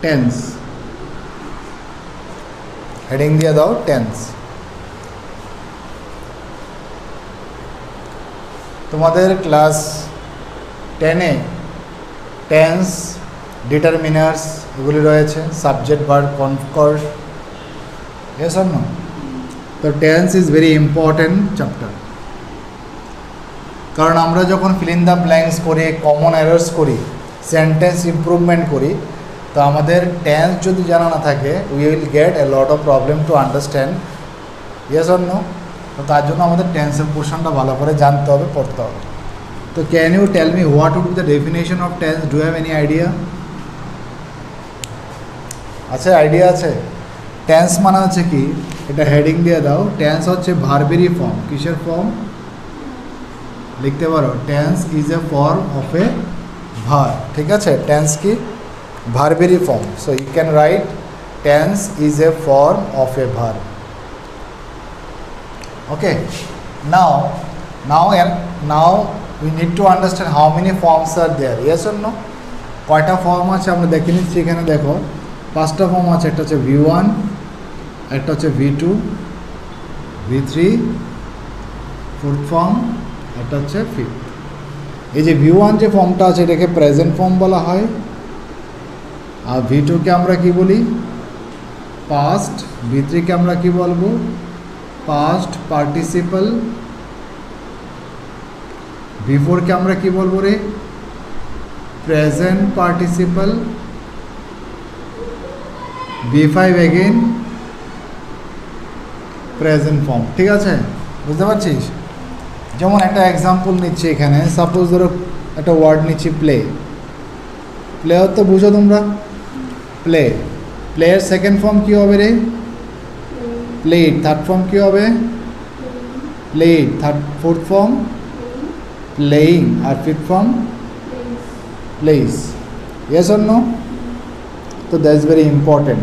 Tense, heading দিয়ে দাও tense. তোমাদের ক্লাস 10-এ টেন্স, ডিটারমিনার্স এগুলি রয়েছে, subject, verb, concord, yes or no? তো tense is very important chapter, কারণ আমরা যখন ফিল ইন দ্য ব্ল্যাঙ্কস করি, কমন এরর্স করি, সেন্টেন্স ইমপ্রুভমেন্ট করি, তো আমাদের টেন্স যদি জানা না থাকে we will get a lot of problem to understand, yes or no? তো তার জন্য আমাদের টেন্সের পোর্শনটা ভালো করে জানতে হবে, পড়তে হবে। তো can you tell me what would be the definition of tense? Do have any idea? আচ্ছা, আইডিয়া আছে? টেন্স মানে হচ্ছে কি, এটা হেডিং দিয়ে দাও। টেন্স হচ্ছে ভার্বেরই ফর্ম। কিসের ফর্ম? লিখতে পারো, tense is a form of a verb. ঠিক আছে, টেন্স কি? ভার্বেরই form. So you can write tense is a form of a verb. Okay, now we need to understand how many forms are there, yes or no? কয়টা form আছে আমরা দেখে নিচ্ছি। এখানে দেখো 5টা ফর্ম আছে। একটা হচ্ছে V1, একটা হচ্ছে V2, V3, ফোর্থ ফর্ম, একটা হচ্ছে ফিফথ। এই যে V1 যে ফর্মটা আছে এটাকে প্রেজেন্ট ফর্ম বলা হয়, আর V2কে আমরা কি বলি? পাস্ট। V3কে আমরা কি বলবো? Past participle. V4কে আমরা কি বলবো রে? Present participle. V5 again present form. ঠিক আছে, বুঝতে পারছিস? যেমন একটা এক্সাম্পল নিচ্ছি এখানে, সাপোজ ধরো একটা ওয়ার্ড নিচ্ছি প্লে। প্লে তো বুঝো তোমরা, প্লে। প্লেয়ের সেকেন্ড ফর্ম কী হবে রে? প্লেড। থার্ড ফর্ম কী হবে? প্লেড। ফোর্থ ফর্ম প্লেইং, আর fifth form plays. Yes or no? তো দ্যাটস ভেরি ইম্পর্টেন্ট।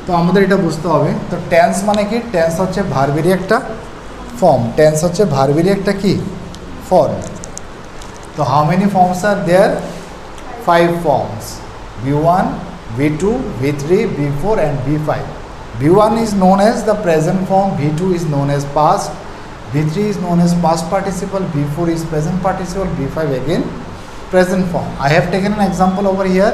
তো আমাদের এটা বুঝতে হবে। তো টেন্স মানে কি? টেন্স হচ্ছে ভার্বেরই একটা ফর্ম। টেন্স হচ্ছে ভার্বেরই একটা কি? ফর্ম। তো how many forms are there? 5 forms: V1, V2, V3, V4 and V5. V1 is known as the present form, V2 is known as past, V3 is known as past participle, V4 is present participle, V5 again present form. I have taken an example over here.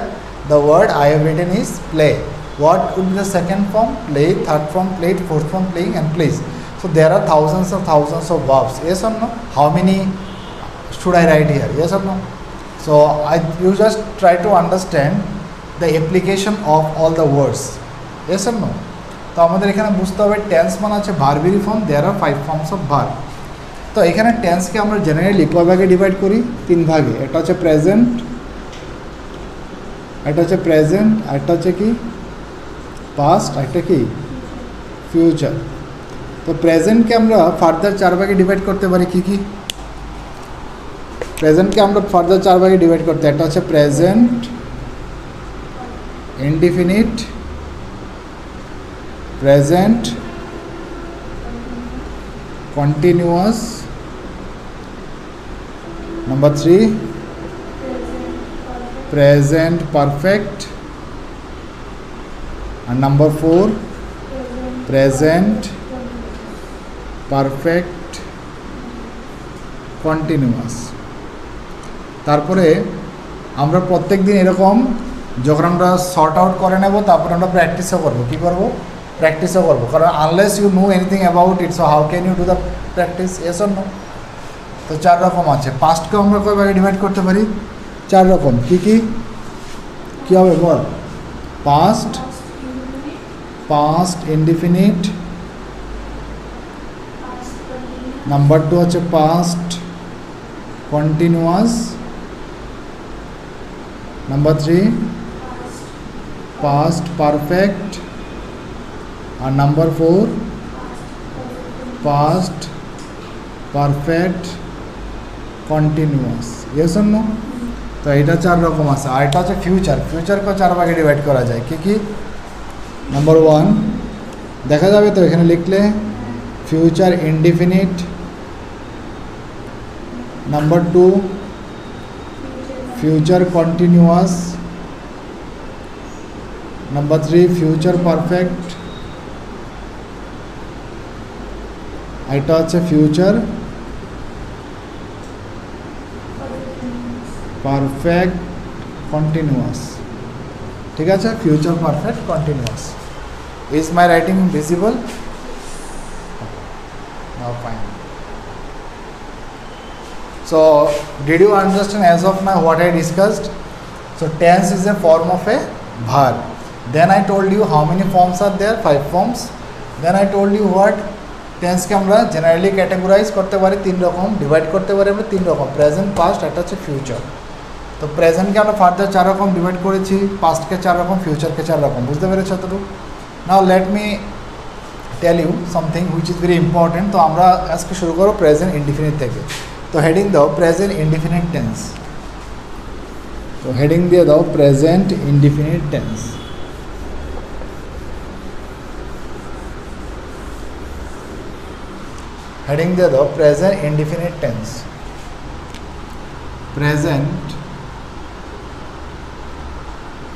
The word I have written is play. What would be the second form? Play. Third form played, fourth form playing and plays. So there are thousands of verbs. Yes or no? How many should I write here? Yes or no? So you just try to understand the application of all the words. Yes or no? তো আমাদের এখানে বুঝতে হবে tense মানে হচ্ছে ভার্বেরই form. There are 5 forms of verb. তো এখানে টেন্সকে আমরা জেনারেলি কয় ভাগে ডিভাইড করি? 3 ভাগে। একটা হচ্ছে প্রেজেন্ট, একটা হচ্ছে প্রেজেন্ট, একটা হচ্ছে কি পাস্ট, একটা কি ফিউচার। তো প্রেজেন্টকে আমরা ফার্দার 4 ভাগে ডিভাইড করতে পারি। কি কি? প্রেজেন্টকে আমরা ফার্দার 4 ভাগে ডিভাইড করতে, একটা হচ্ছে present indefinite, present continuous, number 3 present perfect, আর নাম্বার 4 প্রেজেন্ট পারফেক্ট কন্টিনিউয়াস। তারপরে আমরা প্রত্যেক দিন এরকম যখন আমরা শর্ট আউট করে নেব, তারপরে আমরা প্র্যাকটিসও করবো। কী করবো? প্র্যাকটিসও করবো। কারণ unless you know anything about it, so how can you do the practice? Yes or no? তো 4 রকম আছে। পাস্টকেও আমরা কয় ভাগে ডিভাইড করতে পারি? 4 রকম। কী কী কী হবে বল? পাস্ট, পাস্ট ইনডিফিনিট, নাম্বার 2 হচ্ছে past continuous, number 3 past perfect, আর number 4 past perfect continuous. Yes or no? তো এটা 4 রকম আছে। আর এটা হচ্ছে ফিউচার। ফিউচারকেও 4 ভাগে ডিভাইড করা যায়। কী কী? নাম্বার 1 দেখা যাবে তো এখানে লিখলে, future indefinite, number 2 future continuous, number 3 future perfect, এটা হচ্ছে ফিউচার পারফেক্ট কন্টিনিউয়াস। ঠিক আছে, future perfect continuous. Is my writing visible? Now fine. So did you understand as of now what I discussed? So tense is a form of a verb. Then I told you how many forms are there? 5 forms. Then I told you what tense কে আমরা generally categorise করতে পারি 3 রকম, divide করতে পারি আমরা 3 রকম, present, past, এটা হচ্ছে ফিউচার। তো প্রেজেন্টকে আমরা ফার্দার 4 রকম ডিভাইড করেছি, পাস্টকে 4 রকম, ফিউচারকে 4 রকম। বুঝতে পেরেছো এতটুকু? Now let me tell you something which is very important. তো আমরা আজকে শুরু করো প্রেজেন্ট ইনডিফিনিট থেকে। তো হেডিং দাও প্রেজেন্ট ইনডিফিনিট টেন্স। তো হেডিং দিয়ে দাও প্রেজেন্ট ইনডিফিনিট টেন্স। হেডিং দিয়ে দাও present indefinite tense. Present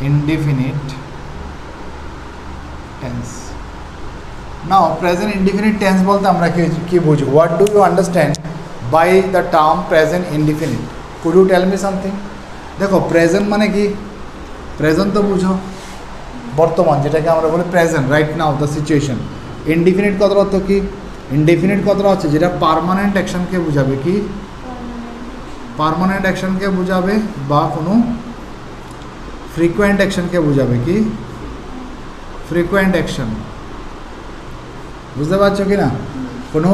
indefinite tense. Now present indefinite tense বলতে আমরা কি বুঝি? What do you understand by the term present indefinite? Could you tell me something? দেখো প্রেজেন্ট মানে কি? প্রেজেন্ট তো বুঝো বর্তমান, যেটাকে আমরা বলি present, right now the situation. Indefinite কথার অর্থ কি? ইনডিফিনিট কথাটা হচ্ছে যেটা পার্মানেন্ট অ্যাকশনকে বোঝাবে। কি? পার্মানেন্ট অ্যাকশনকে বোঝাবে বা কোনো ফ্রিকোয়েন্ট অ্যাকশনকে বোঝাবে। কি? Frequent action. বুঝতে পারছো কি না? কোনো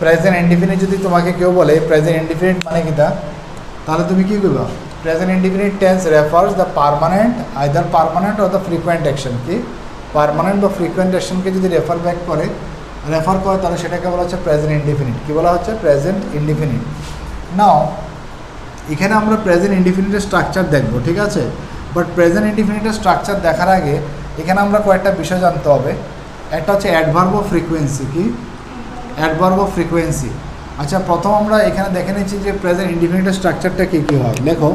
প্রেজেন্ট ইনডিফিনিট যদি তোমাকে কেউ বলে প্রেজেন্ট ইনডিফিনিট মানে কি তা, তাহলে তুমি কী করবা? Present indefinite tense refers the permanent, either permanent or the frequent action. কি? পার্মানেন্ট বা ফ্রিকোয়েন্ট অ্যাকশনকে যদি রেফার করে তাহলে সেটাকে বলা হচ্ছে প্রেজেন্ট ইনডিফিনিট। কী বলা হচ্ছে? Present indefinite. নাও এখানে আমরা প্রেজেন্ট ইনডিফিনিটের স্ট্রাকচার দেখবো, ঠিক আছে? বাট প্রেজেন্ট ইনডিফিনিটের স্ট্রাকচার দেখার আগে এখানে আমরা কয়েকটা বিষয় জানতে হবে। একটা হচ্ছে অ্যাডভার্ব অফ ফ্রিকোয়েন্সি। কি? Adverb of frequency. আচ্ছা, প্রথম আমরা এখানে দেখে নিচ্ছি যে প্রেজেন্ট ইনডিফিনিটের স্ট্রাকচারটা কী কী হয়। লেখো,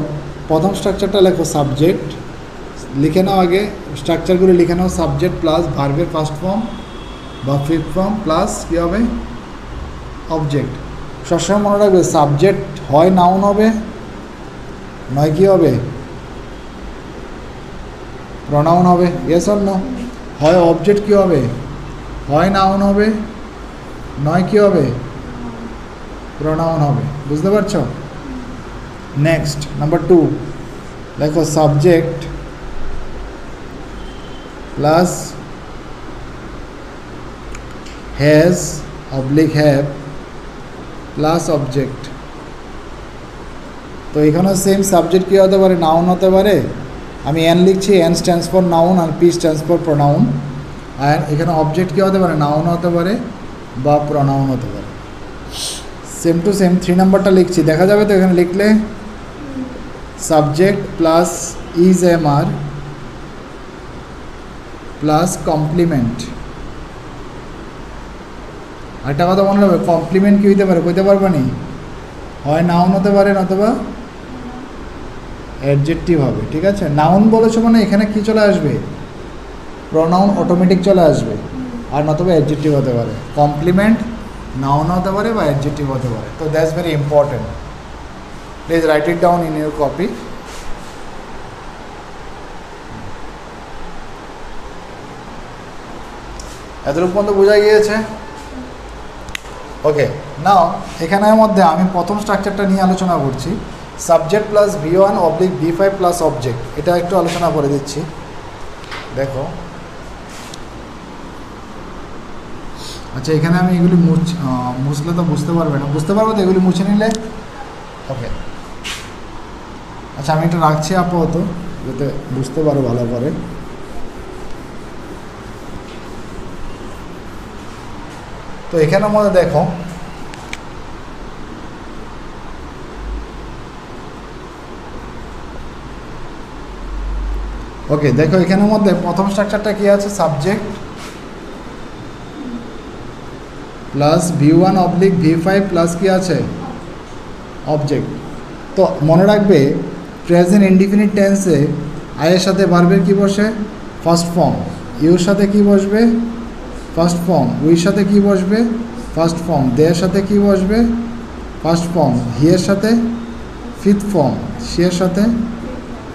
প্রথম স্ট্রাকচারটা লেখো সাবজেক্ট। লিখে নাও, আগে স্ট্রাকচারগুলো লিখে নাও। সাবজেক্ট প্লাস ভার্বের ফার্স্ট ফর্ম বা ফিফথ ফর্ম প্লাস কী হবে? অবজেক্ট। সবসময় মনে রাখবে সাবজেক্ট হয় নাউন হবে, নয় কী হবে? প্রনাউন হবে। Yes or no? হয় অবজেক্ট কী হবে? হয় নাউন হবে, নয় কী হবে? প্রনাউন হবে। বুঝতে পারছো? নেক্সট নাম্বার 2 দেখো, subject plus has oblique have plus object. তো এখানেও সেম সাবজেক্ট কী হতে পারে? নাউন হতে পারে। আমি এন লিখছি, এন স্ট্যান্ডস ফর নাউন আর পি স্ট্যান্ডস ফর প্রোনাউন। আর এখানে অবজেক্ট কী হতে পারে? নাউন হতে পারে বা প্রোনাউন হতে পারে। সেম টু সেম 3 নাম্বারটা লিখছি, দেখা যাবে তো? এখানে লিখলে subject plus is am are plus complement. একটা কথা মনে রাখবে, কমপ্লিমেন্ট কী হইতে পারে? কইতে পারবে নি? হয় নাউন হতে পারে নতুবা অ্যাডজেক্টিভ হবে। ঠিক আছে? নাউন বলেছো মানে এখানে কি চলে আসবে? প্রোনাউন অটোমেটিক চলে আসবে। আর নতুবা অ্যাডজেক্টিভ হতে পারে। কমপ্লিমেন্ট নাউন হতে পারে বা অ্যাডজেক্টিভ হতে পারে। তো that's very important. Please write it down in your copy. এতটুকু পর্যন্ত বোঝা গিয়েছে? ওকে, নাও এখানের মধ্যে আমি প্রথম স্ট্রাকচারটা নিয়ে আলোচনা করছি। Subject plus V1 oblique V5 plus object. এটা একটু আলোচনা করে দিচ্ছি। দেখো, আচ্ছা এখানে আমি এগুলি মুছলে তো বুঝতে পারবে না। বুঝতে পারবো তো এগুলি মুছে নিলে? ওকে, আচ্ছা আমি এটা রাখছি আপাতত, যাতে বুঝতে পারো ভালো করে। তো এখানের মধ্যে দেখো, ওকে দেখো এখানের মধ্যে প্রথম স্ট্রাকচারটা কি আছে? Subject plus V1 oblique V5 plus কি আছে? অবজেক্ট। তো মনে রাখবে প্রেজেন্ট ইনডিফিনিট টেন্সে আয়ের সাথে ভার্বের কি বসে? First form. ইউর সাথে কি বসবে? First form. উইর সাথে কি বসবে? First form. দের সাথে কি বসবে? First form. হিয়ের সাথে ফিফথ ফর্ম। শিয়ের সাথে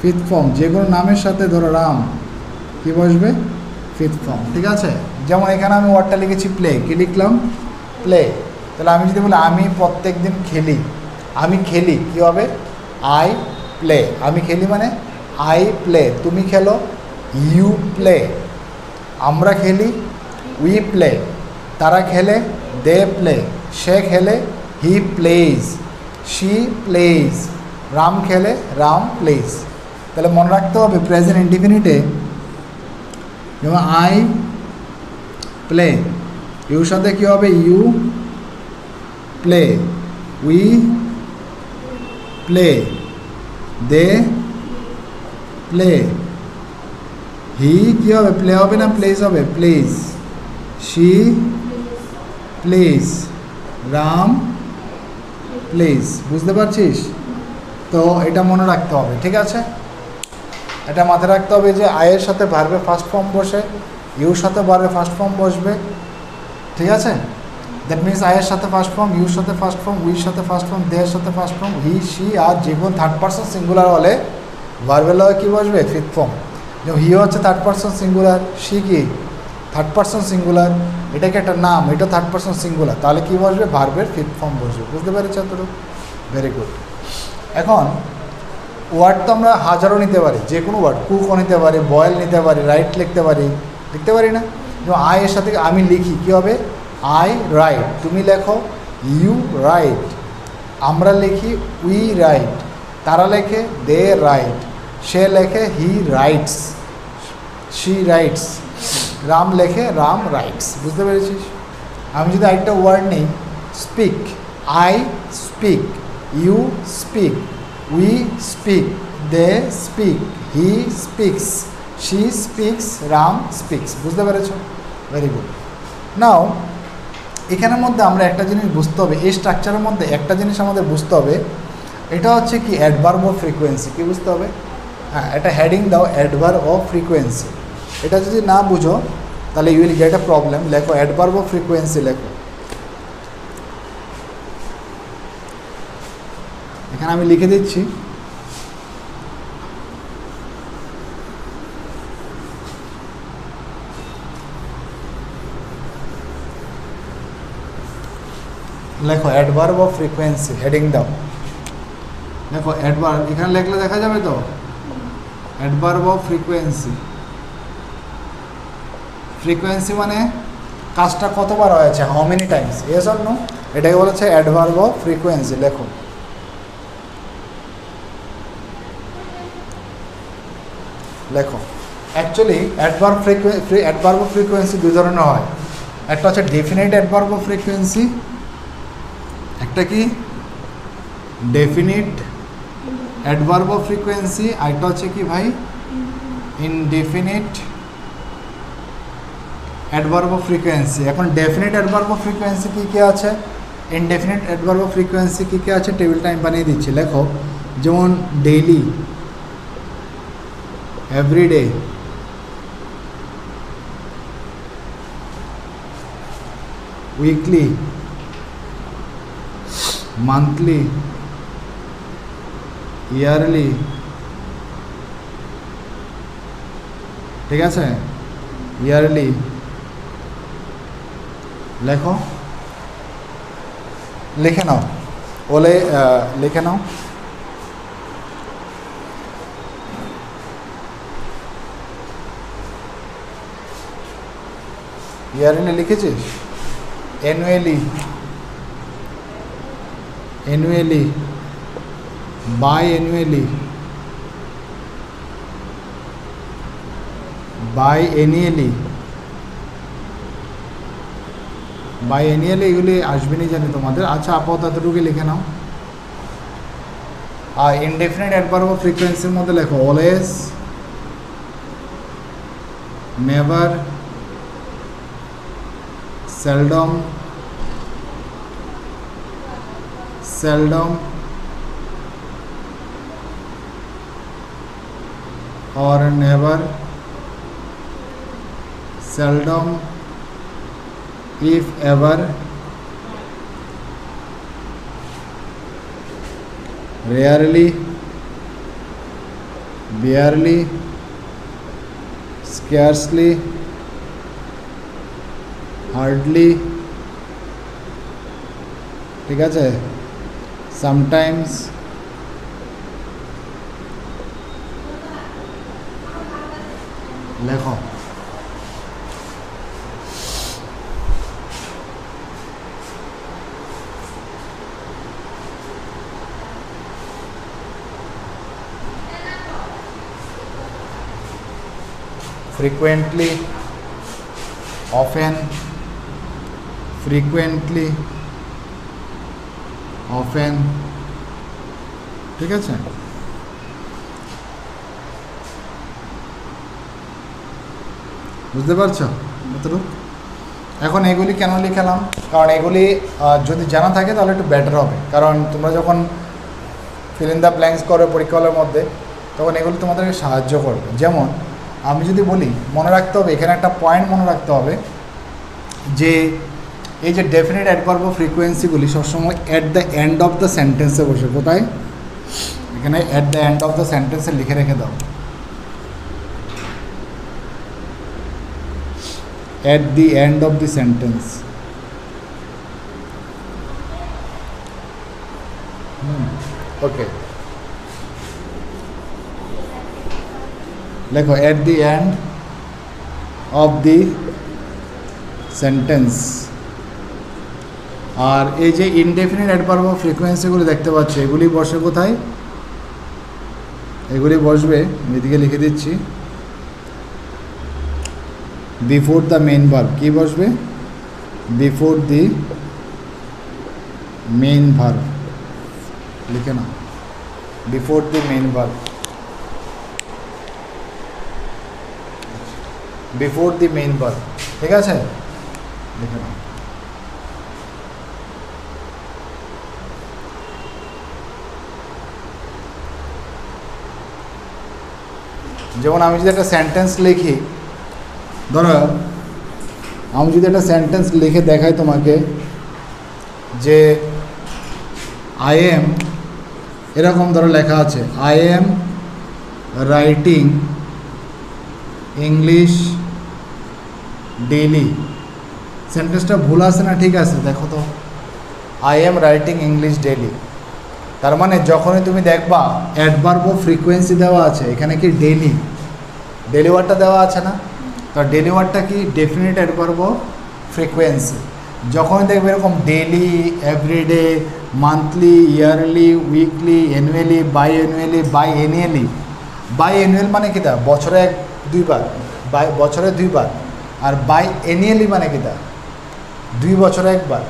ফিফথ ফর্ম। যে কোনো নামের সাথে ধরো রাম, কি বসবে? Fifth form. ঠিক আছে? যেমন এখানে আমি ওয়ার্ডটা লিখেছি প্লে। কি লিখলাম? প্লে। তাহলে আমি যদি বলি আমি প্রত্যেক দিন খেলি, আমি খেলি কী হবে? I play. আমি খেলি মানে আই প্লে। তুমি খেলো, ইউ প্লে। আমরা খেলি, উই প্লে। তারা খেলে, দে প্লে। সে খেলে, he plays. She plays. Ram খেলে, রাম প্লেজ। তাহলে মনে রাখতে হবে প্রেজেন্ট ইনডিফিনিটে যেমন আই প্লে, ইউর সাথে কী হবে? You play. We play. They play. He কী হবে? প্লে হবে না প্লেস হবে? Plays. She plays. Ram plays. বুঝতে পারছিস? তো এটা মনে রাখতে হবে। ঠিক আছে? এটা মাথায় রাখতে হবে যে আয়ের সাথে ভার্বে ফার্স্ট ফর্ম বসে, ইউর সাথে ভার্বে ফার্স্ট ফর্ম বসবে। ঠিক আছে? দ্যাট মিনস আয়ের সাথে ফার্স্ট ফর্ম, ইউর সাথে ফার্স্ট ফর্ম, উইর সাথে ফার্স্ট ফর্ম, দেহের সাথে ফার্স্ট ফর্ম, হি শি। আর যে কোনো থার্ড পার্সন সিঙ্গুলার হলে ভার্বের লগে কী বসবে? Fifth form. যেমন হি হচ্ছে থার্ড পার্সন সিঙ্গুলার, শি কি থার্ড পার্সন সিঙ্গুলার, এটা কি একটা নাম, এটা থার্ড পার্সন সিঙ্গুলার, তাহলে কী বসবে? ভার্বের ফিফথ ফর্ম বসবে। বুঝতে পেরেছ তোরা? Very good. এখন ওয়ার্ড তো আমরা হাজারও নিতে পারি, যে কোনো ওয়ার্ড। কুকও নিতে পারি, বয়েল নিতে পারি, রাইট লিখতে পারি না? যেমন আই এর সাথে আমি লিখি, কী হবে? I right. তুমি লেখো, ইউ রাইট। আমরা লিখি, উই রাইট। তারা লেখে, দে রাইট। সে লেখে, he writes. She rights. Ram লেখে, রাম রাইটস। বুঝতে পেরেছিস? আমি যদি আরেকটা ওয়ার্ড নিই, speak. I speak, you speak, we speak, they speak, he speaks, she speaks, Ram speaks. বুঝতে পেরেছ? Very good. নাও এখানের মধ্যে আমরা একটা জিনিস বুঝতে হবে, এই স্ট্রাকচারের মধ্যে একটা জিনিস আমাদের বুঝতে হবে, এটা হচ্ছে কি অ্যাডভার্ব অফ ফ্রিকোয়েন্সি। কী বুঝতে হবে? হ্যাঁ, এটা হেডিং দাও, অ্যাডভার্ব অফ ফ্রিকোয়েন্সি। এটা যদি না বুঝো তাহলে you will get a problem. লেখো অ্যাডভার্ব অফ ফ্রিকোয়েন্সি, লেখো। এখানে আমি লিখে দিচ্ছি, লেখো অ্যাডভার্ব অফ ফ্রিকোয়েন্সি, হেডিং দাও। দেখো অ্যাডভার্ব এখানে লেখলে দেখা যাবে তো? Adverb of frequency. ফ্রিকোয়েন্সি মানে কাজটা কতবার হয়েছে, how many times, yes or no, এটাকে বলেছে অ্যাডভার্ব অফ ফ্রিকোয়েন্সি। লেখো। লেখো। অ্যাকচুয়ালি অ্যাডভার্ব অফ ফ্রিকোয়েন্সি দুই ধরনের হয়। একটা হচ্ছে ডেফিনিট অ্যাডভার্ব অফ ফ্রিকোয়েন্সি, একটা কি ডেফিনিট অ্যাডভার্ব অফ ফ্রিকোয়েন্সি, আরেকটা হচ্ছে কি ভাই ইনডেফিনিট অ্যাডভার্ব অফ ফ্রিকোয়েন্সি। এখন ডেফিনিট অ্যাডভার্ব অফ ফ্রিকোয়েন্সি কী কী আছে, ইনডেফিনিট অ্যাডভার্ব অফ ফ্রিকোয়েন্সি কী কী আছে, টেবিলটা আমি বানিয়ে দিচ্ছি। লেখো, যেমন daily, everyday, weekly, monthly, yearly. ঠিক আছে? ইয়ারলি। লেখো, লিখে নাও, বলে লিখে নাও। ইয়ারলি লিখেছিস? Annually, annually, biannually, biannually, biannually, এগুলি আসবে না জানি তোমাদের। আচ্ছা, আপাতত এতটুকু লিখে নাও। আর ইনডেফিনিট অ্যাডভার্ব অফ ফ্রিকোয়েন্সির মধ্যে লেখো always, never, seldom, seldom, or never, seldom, if ever, rarely, barely, scarcely, hardly, ঠিক আছে, sometimes, লেখো। frequently, often, frequently, often, ঠিক আছে। বুঝতে পারছো কতটুকু? এখন এগুলি কেন লিখালাম, কারণ এগুলি যদি জানা থাকে তাহলে একটু বেটার হবে, কারণ তোমরা যখন ফিল ইন দ্য ব্ল্যাঙ্কস করো পরীক্ষার মধ্যে তখন এগুলি তোমাদেরকে সাহায্য করবে। যেমন আমি যদি বলি, মনে রাখতে হবে, এখানে একটা পয়েন্ট মনে রাখতে হবে যে এই যে ডেফিনিট অ্যাডভার্ব ফ্রিকোয়েন্সিগুলি সবসময় at the end of the সেন্টেন্সে বসে। কোথায়? এখানে at the end of the সেন্টেন্সে লিখে রেখে দাও, at the end of the sentence. Okay. লেখো at the end of the sentence. আর এই যে ইনডেফিনিট অ্যাডভার্ব অফ ফ্রিকোয়েন্সিগুলো দেখতে পাচ্ছ, এগুলি বসে কোথায়? এগুলি বসবে, আমি এদিকে লিখে দিচ্ছি, বিফোর দ্য মেইন ভার্ব। কী বসবে? বিফোর দি মেইন ভার্ব, লিখে নাও, before the main verb, before the main verb, ঠিক আছে, লিখে নাও। যেমন আমি যদি একটা সেন্টেন্স লিখি, ধরো আমি যদি একটা সেন্টেন্স লিখে দেখাই তোমাকে যে আই এম, এরকম ধরো লেখা আছে, I am writing English daily. সেন্টেন্সটা ভুল আছে না ঠিক আছে? দেখো তো, I am writing English daily, তার মানে যখনই তুমি দেখবা অ্যাডভার্ব অফ ফ্রিকোয়েন্সি দেওয়া আছে, এখানে কি ডেইলি, ডেইলি ওয়ার্ডটা দেওয়া আছে না? তো ডেইলি ওয়ার্ডটা কি? Definite adverb of frequency. যখনই দেখবে এরকম daily, everyday, monthly, yearly, weekly, annually, biannually, biannually. Biannual মানে কি? তা বছরে দুইবার, বছরে দুইবার। আর বাই অ্যানুয়ালি মানে কি? তা 2 বছরে একবার।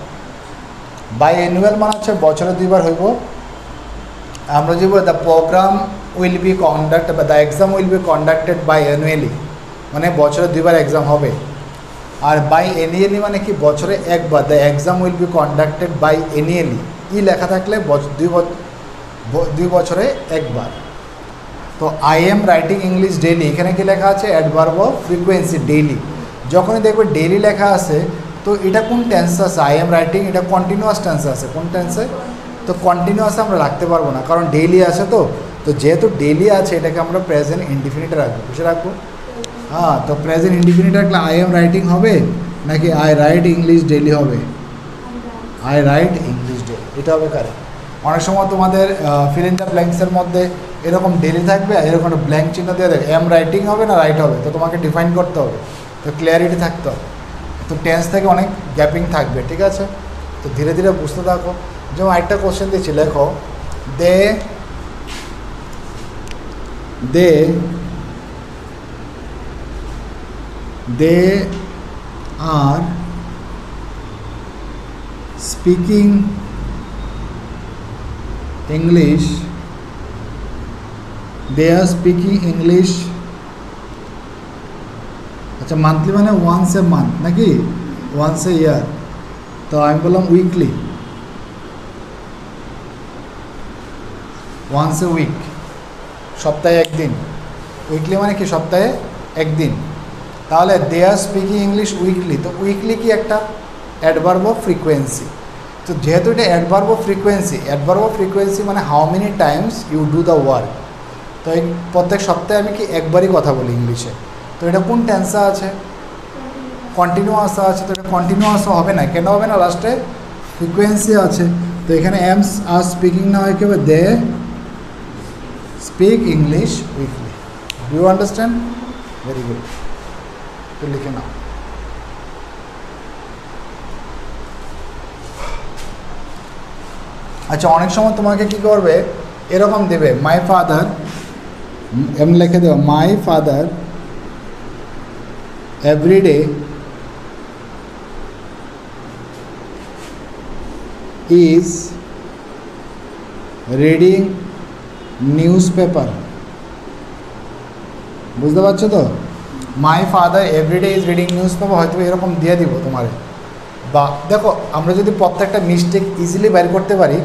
বাই অ্যানুয়াল মানে হচ্ছে বছরে দুইবার হইব। আমরা যে বলি the program will be conduct বা the exam will be conducted biannually, মানে বছরে দুইবার এক্সাম হবে। আর বাই অ্যানুয়ালি মানে কি? বছরে একবার। The exam will be conducted biannually, ই লেখা থাকলে 2 বছরে একবার। তো I am writing English daily, এখানে কি লেখা আছে? Adverb of frequency, daily. যখনই দেখবে ডেইলি লেখা আছে, তো এটা কোন টেন্স আছে? আই এম রাইটিং, এটা কন্টিনিউয়াস টেন্স আছে। কোন টেন্সে? তো কন্টিনিউয়াসে আমরা রাখতে পারবো না, কারণ ডেইলি আছে। তো যেহেতু ডেইলি আছে, এটাকে আমরা প্রেজেন্ট ইনডিফিনিটে রাখবো। কিসে রাখবো? হ্যাঁ, তো প্রেজেন্ট ইনডিফিনিট রাখলে আই এম রাইটিং হবে নাকি আই রাইট ইংলিশ ডেইলি হবে? আই রাইট ইংলিশ ডেইলি, এটা হবে কারেক্ট। অনেক সময় তোমাদের ফিল ইন দ্য ব্ল্যাঙ্কসের মধ্যে এরকম ডেইলি থাকবে, এরকম ব্ল্যাঙ্ক চিহ্ন দিয়ে দেবে, এম রাইটিং হবে না রাইট হবে, তো তোমাকে ডিফাইন করতে হবে, তো ক্লিয়ারিটি থাকতে হবে। তো টেন্স থেকে অনেক গ্যাপিং থাকবে, ঠিক আছে? তো ধীরে ধীরে বুঝতে থাকো। যেমন একটা কোশ্চেন দিচ্ছি, লেখো they are speaking English, they are speaking English। আচ্ছা, মান্থলি মানে ওয়ান্স এ মান্থ নাকি ওয়ান্স এ ইয়ার? তো আমি বললাম উইকলি, ওয়ান্স এ উইক, সপ্তাহে একদিন। উইকলি মানে কি সপ্তাহে একদিন। তাহলে they are speaking English weekly, তো উইকলি কি একটা অ্যাডভার্ব অফ ফ্রিকোয়েন্সি। তো যেহেতু এটা অ্যাডভার্ব অফ ফ্রিকোয়েন্সি মানে how many times you do the work. তো এই প্রত্যেক সপ্তাহে আমি কি একবারই কথা বলি ইংলিশে। তো এটা কোন টেন্সে আছে? কন্টিনিউয়াস আছে। তো এটা কন্টিনিউয়াস হবে না, কেন হবে না? লাস্টে ফ্রিকোয়েন্সি আছে। তো এখানে এমস আর স্পিকিং না হয় কি হবে? They speak English weekly. Do you understand? Very good. তো লিখে নাও। আচ্ছা, অনেক সময় তোমাকে কি করবে, এরকম দেবে মাই ফাদার, এমনি লিখে দেবো my father everyday is reading newspaper. বুঝতে পারছো তো? My father everyday is reading newspaper হয়তো এরকম দিয়ে দিব তোমার। বা দেখো, আমরা যদি প্রত্যেকটা মিস্টেক ইজিলি বের করতে পারি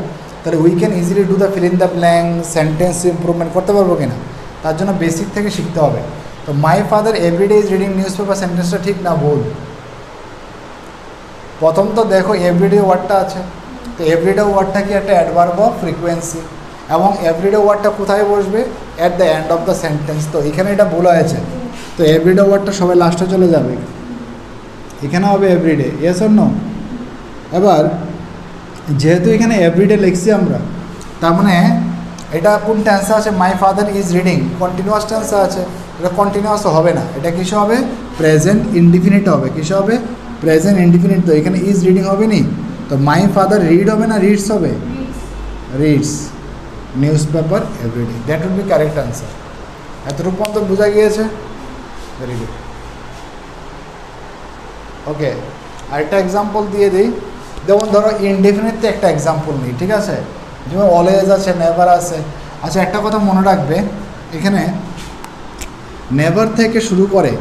তাহলে we can easily do the feel in the blank, sentence improvement করতে পারবো কিনা, তার জন্য বেসিক থেকে শিখতে হবে। তো my father everyday is reading newspaper সেন্টেন্সটা ঠিক না ভুল? প্রথম তো দেখো এভরিডে ওয়ার্ডটা আছে, তো এভরিডে ওয়ার্ডটা কি একটা অ্যাডভার্ব অফ ফ্রিকোয়েন্সি, এবং এভরিডে ওয়ার্ডটা কোথায় বসবে? At the end of the sentence. তো এখানে এটা ভুল হয়েছে, তো এভরিডে ওয়ার্ডটা সবাই লাস্টে চলে যাবে, এখানে হবে এভরিডে। Yes or no? এবার যেহেতু এখানে এভরিডে লিখছি আমরা, তার মানে এটা কোন টেন্সে আছে? My father is reading continuous টেন্সে আছে। এটা কন্টিনিউয়াস হবে না, এটা কিসে হবে? প্রেজেন্ট ইনডিফিনিট হবে। কিসে হবে? Present indefinite. তো এখানে ইজ রিডিং হবে নি, তো মাই ফাদার রিড হবে না রিডস হবে? Reads newspaper everyday. That would be correct answer. এতটুকু পর্যন্ত বোঝা গিয়েছে? Very good. ওকে, আরেকটা এক্সাম্পল দিয়ে দিই। যেমন ধরো ইনডেফিনিটতে একটা এক্সাম্পল নিই, ঠিক আছে? যেমন অলওয়েজ আছে, নেভার আছে। আচ্ছা, একটা কথা মনে রাখবে, এখানে নেভার থেকে শুরু করে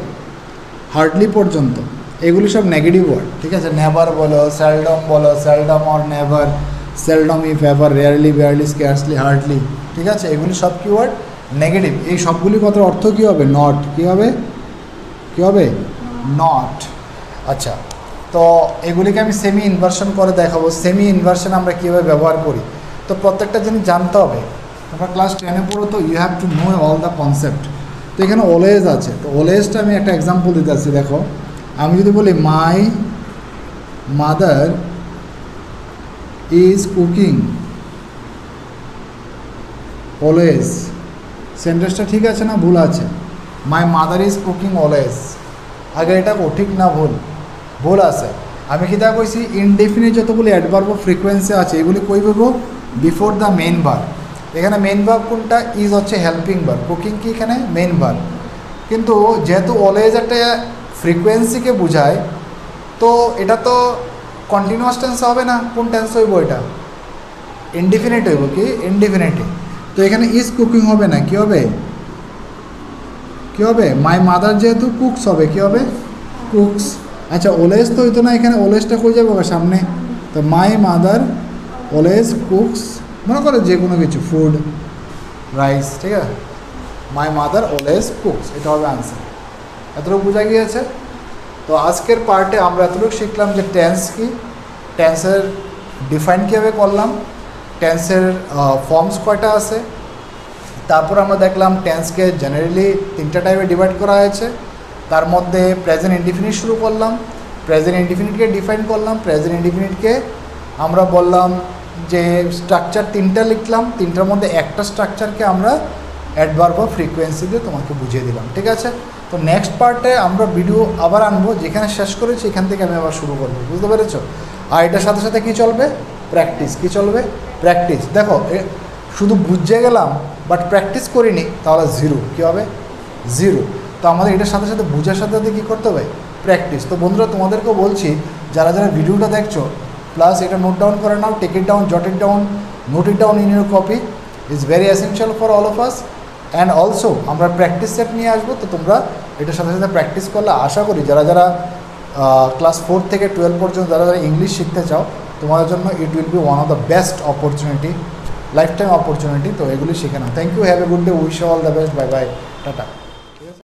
হার্ডলি পর্যন্ত এগুলি সব নেগেটিভ ওয়ার্ড, ঠিক আছে? নেভার বলো, seldom or never, seldom if ever, rarely, barely, scarcely, hardly, ঠিক আছে? এগুলি সব কি ওয়ার্ড? নেগেটিভ। এই সবগুলি কথার অর্থ কী হবে? নট। কী হবে? কী হবে? নট। আচ্ছা, তো এগুলিকে আমি সেমি ইনভার্সন করে দেখাবো। সেমি ইনভার্সন আমরা কীভাবে ব্যবহার করি, তো প্রত্যেকটা জিনিস জানতে হবে। তোমরা ক্লাস 10-এ পড়ো, তো you have to know all the concept. তো এখানে অলওয়েজ আছে, তো অলওয়েজটা আমি একটা এক্সাম্পল দিতে আসছি। দেখো, আমি যদি বলি my mother is cooking always, সেন্টেন্সটা ঠিক আছে না ভুল আছে? My mother is cooking always, আগে এটা ঠিক না ভুল? ভুল আছে। আমি কি তা কইছি? ইনডেফিনিট যতগুলি অ্যাডভার্ব অফ ফ্রিকোয়েন্সি আছে এগুলি কই পাবো? Before the main verb. এখানে মেইন ভার্ব কোনটা? ইজ হচ্ছে হেল্পিং ভার্ব, কুকিং কি এখানে মেইন ভার্ব। কিন্তু যেহেতু অলওয়েজ একটা ফ্রিকোয়েন্সিকে বোঝায়, তো এটা তো কন্টিনিউয়াস টেন্স হবে না। কোন টেন্স হইব? এটা ইনডিফিনিট হইব। কি? ইনডিফিনিটে। তো এখানে ইজ কুকিং হবে না, কি হবে? কী হবে? মাই মাদার যেহেতু কুকস হবে, কী হবে? কুকস। আচ্ছা, অলওয়েজ তো হইতো না, এখানে অলওয়েজটা কই যাবো সামনে? তো মাই মাদার অলওয়েজ কুকস, মনে করো যে কোনো কিছু, ফুড, রাইস, ঠিক আছে? মাই মাদার অলওয়েজ কুকস, এটা হবে আনসার। এতটুকু বোঝা গিয়েছে? তো আজকের পার্টে আমরা এতটুকু শিখলাম যে টেন্স কি, টেন্সের ডিফাইন কীভাবে করলাম, টেন্সের ফর্মস কয়টা আছে, তারপর আমরা দেখলাম টেন্সকে জেনারেলি 3টা টাইপে ডিভাইড করা হয়েছে। তার মধ্যে প্রেজেন্ট ইনডিফিনিট শুরু করলাম, প্রেজেন্ট ইনডিফিনিটকে ডিফাইন করলাম। প্রেজেন্ট ইনডিফিনিটকে আমরা বললাম যে স্ট্রাকচার 3টা লিখলাম, 3টার মধ্যে একটা স্ট্রাকচারকে আমরা অ্যাডভার্ব অফ ফ্রিকোয়েন্সি দিয়ে তোমাকে বুঝিয়ে দিলাম, ঠিক আছে? তো নেক্সট পার্টে আমরা ভিডিও আবার আনবো, যেখানে শেষ করেছি এখান থেকে আমি আবার শুরু করবো, বুঝতে পেরেছ? আর এটার সাথে সাথে কী চলবে? প্র্যাকটিস। কী চলবে? প্র্যাকটিস। দেখো, শুধু বুঝে গেলাম বাট প্র্যাকটিস করিনি, তাহলে জিরো। কী হবে? জিরো। তো আমাদের এটার সাথে সাথে বুঝার সাথে সাথে কী করতে হবে? প্র্যাকটিস। তো বন্ধুরা, তোমাদেরকেও বলছি, যারা যারা ভিডিওটা দেখছো, প্লাস এটা নোট ডাউন করে নাও, টেক ইট ডাউন, জট it down, note it down in your copy, is very essential for all of us. And also আমরা প্র্যাকটিস সেট নিয়ে আসবো, তো তোমরা এটার সাথে সাথে প্র্যাকটিস করলে আশা করি যারা যারা ক্লাস 4 থেকে 12 পর্যন্ত যারা যারা ইংলিশ শিখতে চাও, তোমাদের জন্য it will be one of the best opportunity, lifetime opportunity. তো এগুলি শিখে নাও। Thank you, have a good day, wish all the best, bye bye, tata.